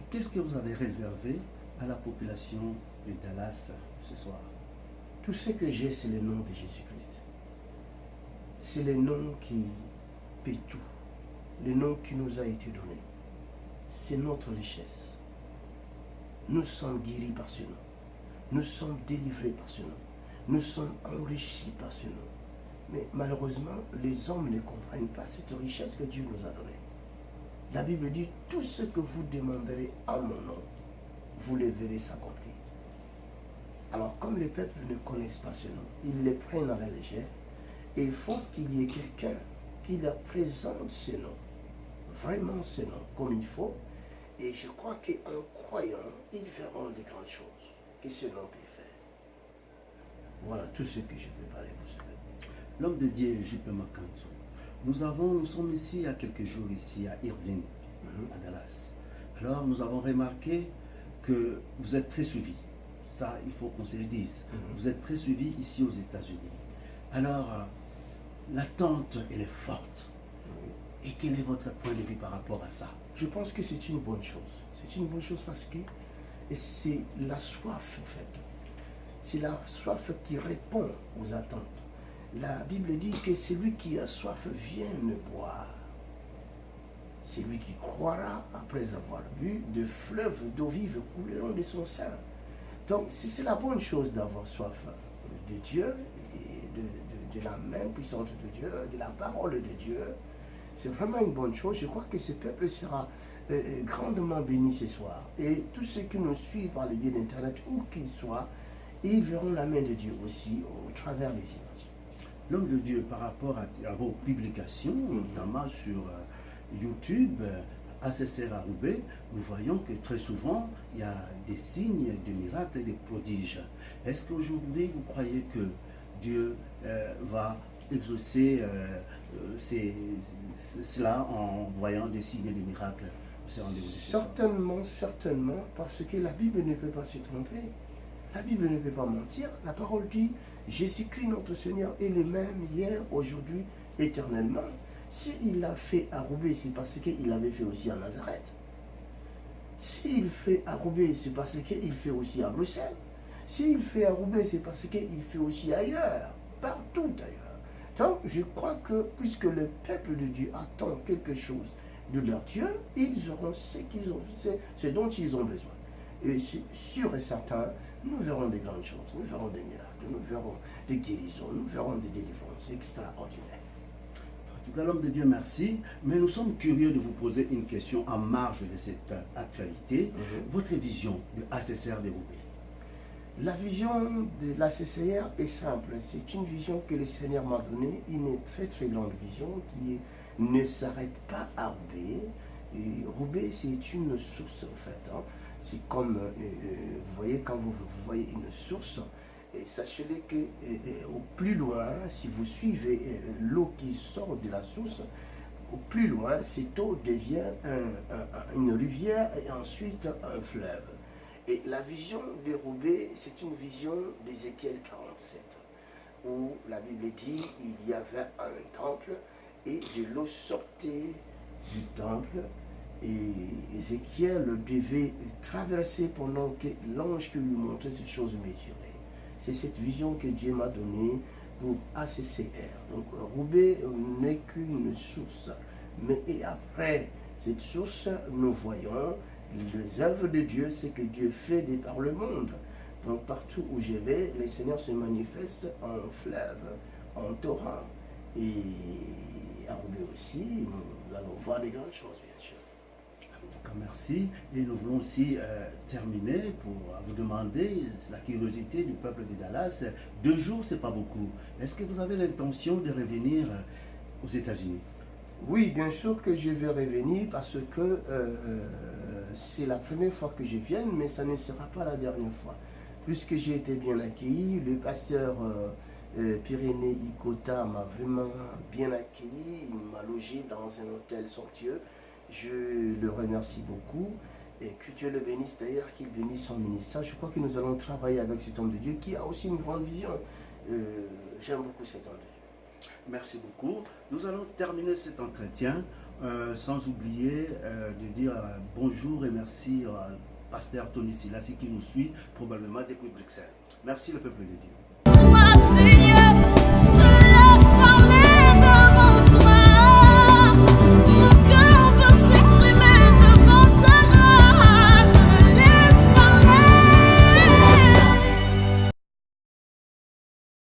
qu'est-ce que vous avez réservé à la population de Dallas ce soir? Tout ce que j'ai, c'est le nom de Jésus-Christ. C'est le nom qui paie tout. Le nom qui nous a été donné. C'est notre richesse. Nous sommes guéris par ce nom. Nous sommes délivrés par ce nom. Nous sommes enrichis par ce nom. Mais malheureusement, les hommes ne comprennent pas cette richesse que Dieu nous a donnée. La Bible dit, tout ce que vous demanderez en mon nom, vous le verrez s'accomplir. Alors, comme les peuples ne connaissent pas ce nom, ils le prennent à la légère, et il faut qu'il y ait quelqu'un qui leur présente ce nom, vraiment ce nom, comme il faut. Et je crois qu'en croyant, ils verront de grandes choses que ce nom peut faire. Voilà tout ce que je peux parler pour ce matin. L'homme de Dieu, J.P. Makanzo, nous sommes ici il y a quelques jours, ici à Irvine, à Dallas. Alors, nous avons remarqué que vous êtes très suivis. Ça, il faut qu'on se le dise. Vous êtes très suivis ici aux États-Unis. Alors, l'attente, elle est forte. Et quel est votre point de vue par rapport à ça? Je pense que c'est une bonne chose. C'est une bonne chose parce que c'est la soif, en fait. C'est la soif qui répond aux attentes. La Bible dit que celui qui a soif vienne boire. Celui qui croira, après avoir bu, de fleuves d'eau vive couleront de son sein. Donc, c'est la bonne chose d'avoir soif de Dieu, et de la main puissante de Dieu, de la parole de Dieu. C'est vraiment une bonne chose. Je crois que ce peuple sera grandement béni ce soir. Et tous ceux qui nous suivent par les biais d'Internet, où qu'ils soient, ils verront la main de Dieu aussi au travers des images. L'homme de Dieu, par rapport à vos publications, notamment sur YouTube, ACCR à Roubaix, nous voyons que très souvent, il y a des signes, des miracles et des prodiges. Est-ce qu'aujourd'hui, vous croyez que Dieu va exaucer cela en voyant des signes et des miracles? Certainement, certainement, parce que la Bible ne peut pas se tromper. La Bible ne peut pas mentir. La parole dit, Jésus-Christ notre Seigneur est le même hier, aujourd'hui, éternellement. S'il l'a fait à Roubaix, c'est parce qu'il l'avait fait aussi à Nazareth. S'il fait à Roubaix, c'est parce qu'il fait aussi à Bruxelles. S'il fait à Roubaix, c'est parce qu'il fait aussi ailleurs, partout ailleurs. Donc, je crois que puisque le peuple de Dieu attend quelque chose de leur Dieu, ils auront ce dont ils ont besoin. Et sûr et certain, nous verrons des grandes choses, nous verrons des miracles, nous verrons des guérisons, nous verrons des délivrances extraordinaires. En tout cas, l'homme de Dieu, merci. Mais nous sommes curieux de vous poser une question en marge de cette actualité. Votre vision de ACCR de Roubaix? La vision de la CCR est simple. C'est une vision que le Seigneur m'a donnée, une très très grande vision qui ne s'arrête pas à Roubaix. Et Roubaix, c'est une source en fait. C'est comme, vous voyez, quand vous voyez une source, et sachez-le que au plus loin, si vous suivez l'eau qui sort de la source, au plus loin, cette eau devient une rivière et ensuite un fleuve. Et la vision de Roubaix, c'est une vision d'Ézéchiel 47, où la Bible dit il y avait un temple et de l'eau sortait du temple. Et Ézéchiel devait traverser pendant que l'ange qui lui montrait ces choses mesurées. C'est cette vision que Dieu m'a donnée pour ACCR. Donc Roubaix n'est qu'une source. Mais et après cette source, nous voyons les œuvres de Dieu, c'est que Dieu fait par le monde. Donc partout où je vais, le Seigneur se manifeste en fleuve, en torrent. Et à Roubaix aussi, nous allons voir des grandes choses, bien sûr. En tout cas, merci. Et nous voulons aussi terminer pour vous demander la curiosité du peuple de Dallas. 2 jours, c'est pas beaucoup. Est-ce que vous avez l'intention de revenir aux États-Unis? Oui, bien sûr que je vais revenir parce que c'est la première fois que je viens, mais ça ne sera pas la dernière fois. Puisque j'ai été bien accueilli, le pasteur Pyrénées Icota m'a vraiment bien accueilli, il m'a logé dans un hôtel somptueux. Je le remercie beaucoup et que Dieu le bénisse d'ailleurs, qu'il bénisse son ministère. Je crois que nous allons travailler avec cet homme de Dieu qui a aussi une grande vision. J'aime beaucoup cet homme de Dieu. Merci beaucoup. Nous allons terminer cet entretien Sans oublier de dire bonjour et merci à Pasteur Tony Silassi qui nous suit probablement depuis Bruxelles. Merci le peuple de Dieu.